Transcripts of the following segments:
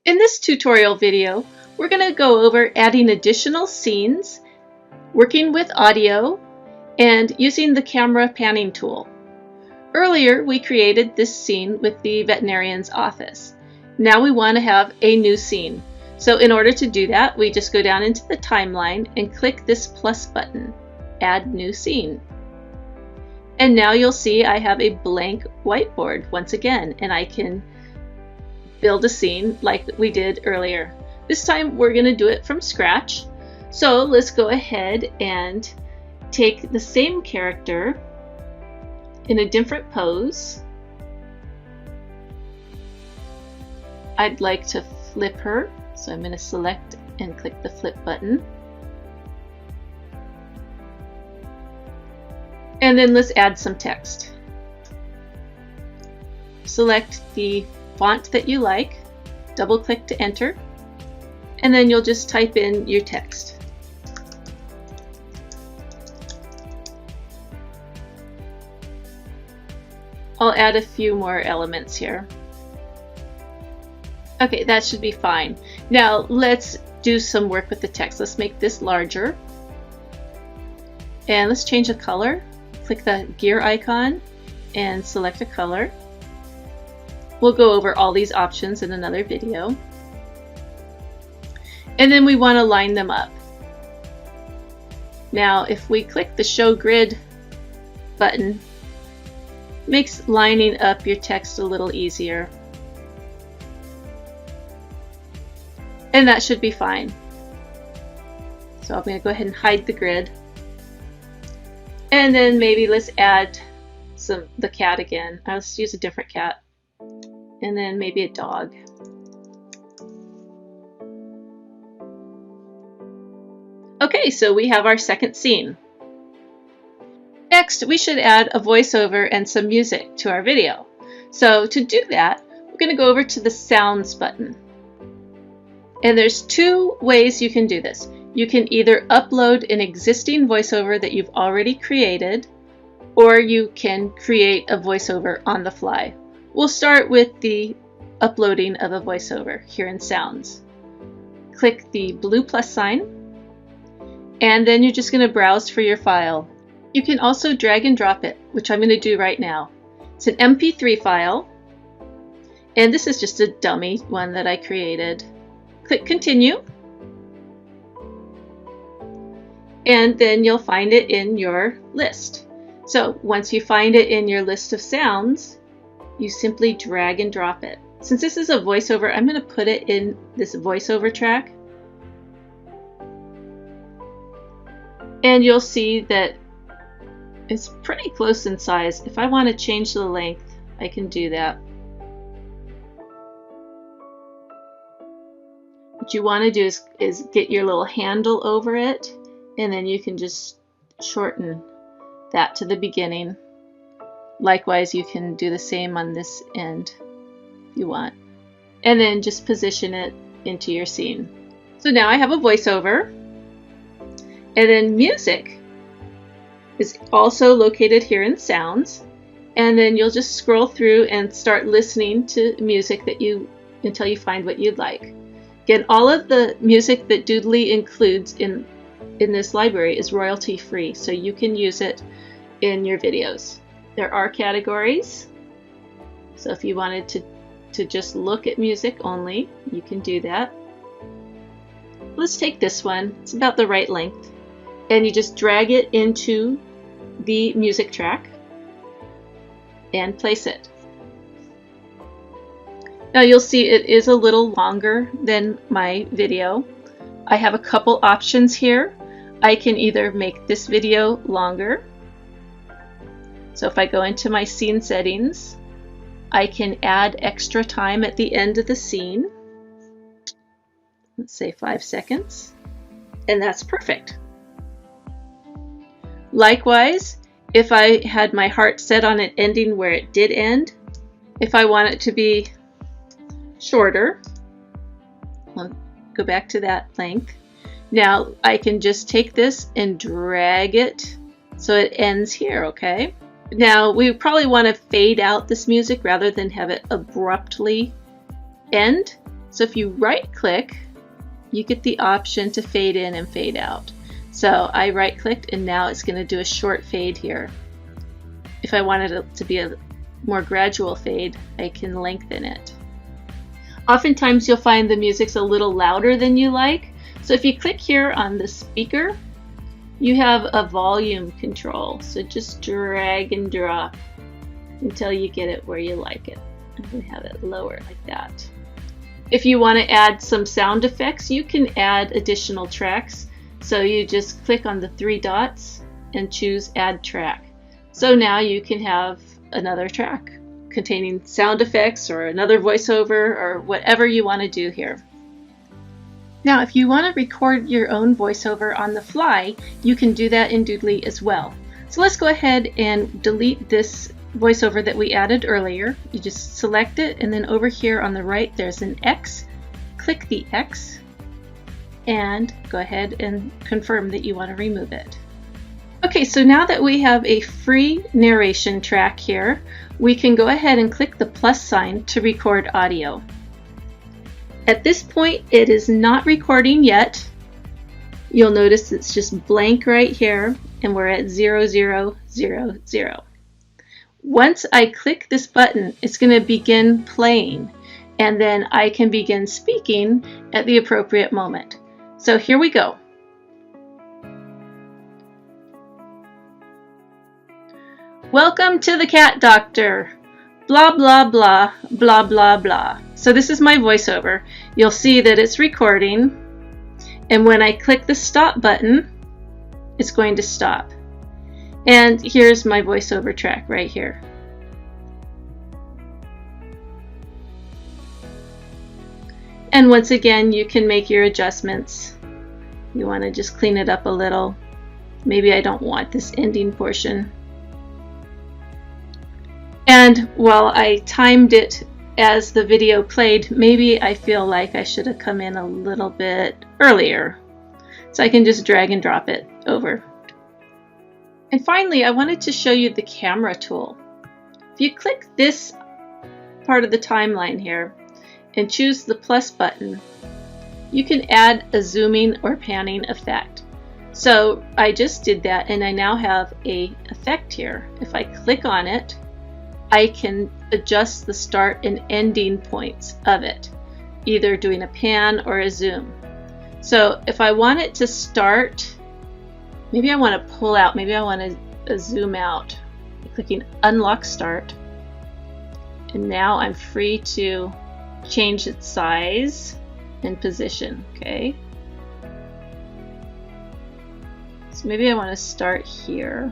In this tutorial video, we're going to go over adding additional scenes, working with audio, and using the camera panning tool. Earlier, we created this scene with the veterinarian's office. Now we want to have a new scene. So in order to do that, we just go down into the timeline and click this plus button, Add New Scene. And now you'll see I have a blank whiteboard once again, and I can build a scene like we did earlier. This time we're going to do it from scratch. So let's go ahead and take the same character in a different pose. I'd like to flip her, so I'm going to select and click the flip button. And then let's add some text. Select the font that you like, double click to enter, and then you'll just type in your text. I'll add a few more elements here. Okay, that should be fine. Now let's do some work with the text. Let's make this larger. And let's change the color. Click the gear icon and select a color. We'll go over all these options in another video. And then we want to line them up. Now if we click the Show Grid button, it makes lining up your text a little easier. And that should be fine. So I'm going to go ahead and hide the grid. And then maybe let's add the cat again. Let's use a different cat. And then maybe a dog. Okay, so we have our second scene. Next, we should add a voiceover and some music to our video. So to do that, we're going to go over to the Sounds button. And there's two ways you can do this. You can either upload an existing voiceover that you've already created, or you can create a voiceover on the fly. We'll start with the uploading of a voiceover here in Sounds. Click the blue plus sign, and then you're just going to browse for your file. You can also drag and drop it, which I'm going to do right now. It's an MP3 file, and this is just a dummy one that I created. Click Continue, and then you'll find it in your list. So once you find it in your list of sounds, you simply drag and drop it. Since this is a voiceover, I'm going to put it in this voiceover track. And you'll see that it's pretty close in size. If I want to change the length, I can do that. What you want to do is get your little handle over it, and then you can just shorten that to the beginning. Likewise, you can do the same on this end if you want. And then just position it into your scene. So now I have a voiceover. And then music is also located here in Sounds. And then you'll just scroll through and start listening to music until you find what you'd like. Again, all of the music that Doodly includes in this library is royalty free, so you can use it in your videos. There are categories, so if you wanted to just look at music only, you can do that. Let's take this one. It's about the right length, and you just drag it into the music track and place it. Now you'll see it is a little longer than my video. I have a couple options here. I can either make this video longer. So if I go into my scene settings, I can add extra time at the end of the scene. Let's say 5 seconds, and that's perfect. Likewise, if I had my heart set on it ending where it did end, if I want it to be shorter, I'll go back to that length. Now I can just take this and drag it so it ends here, okay? Now we probably want to fade out this music rather than have it abruptly end. So if you right click, you get the option to fade in and fade out. So I right clicked and now it's going to do a short fade here. If I wanted it to be a more gradual fade, I can lengthen it. Oftentimes you'll find the music's a little louder than you like. So if you click here on the speaker, you have a volume control. So just drag and drop until you get it where you like it. I'm going to have it lower like that. If you want to add some sound effects, you can add additional tracks. So you just click on the 3 dots and choose Add Track. So now you can have another track containing sound effects or another voiceover or whatever you want to do here. Now, if you want to record your own voiceover on the fly, you can do that in Doodly as well. So let's go ahead and delete this voiceover that we added earlier. You just select it, and then over here on the right there's an X. Click the X and go ahead and confirm that you want to remove it. Okay, so now that we have a free narration track here, we can go ahead and click the plus sign to record audio. At this point, it is not recording yet. You'll notice it's just blank right here, and we're at 0000. Once I click this button, it's going to begin playing, and then I can begin speaking at the appropriate moment. So here we go. Welcome to the cat doctor. Blah, blah, blah, blah, blah, blah. So this is my voiceover. You'll see that it's recording. And when I click the stop button, it's going to stop. And here's my voiceover track right here. And once again, you can make your adjustments. You want to just clean it up a little. Maybe I don't want this ending portion. And while I timed it as the video played, maybe I feel like I should have come in a little bit earlier. So I can just drag and drop it over. And finally, I wanted to show you the camera tool. If you click this part of the timeline here and choose the plus button, you can add a zooming or panning effect. So I just did that, and I now have an effect here. If I click on it, I can adjust the start and ending points of it, either doing a pan or a zoom. So if I want it to start, maybe I want to pull out, maybe I want to zoom out. Clicking Unlock Start. And now I'm free to change its size and position, okay? So maybe I want to start here.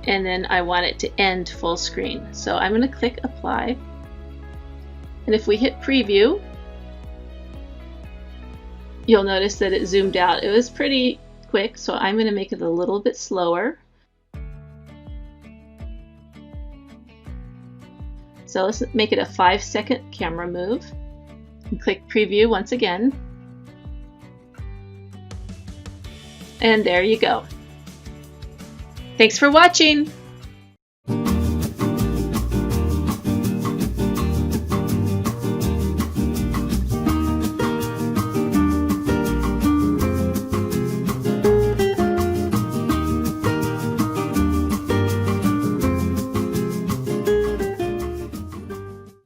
And then I want it to end full screen. So I'm going to click Apply. And if we hit Preview, you'll notice that it zoomed out. It was pretty quick, so I'm going to make it a little bit slower. So let's make it a 5-second camera move. And click Preview once again. And there you go. Thanks for watching!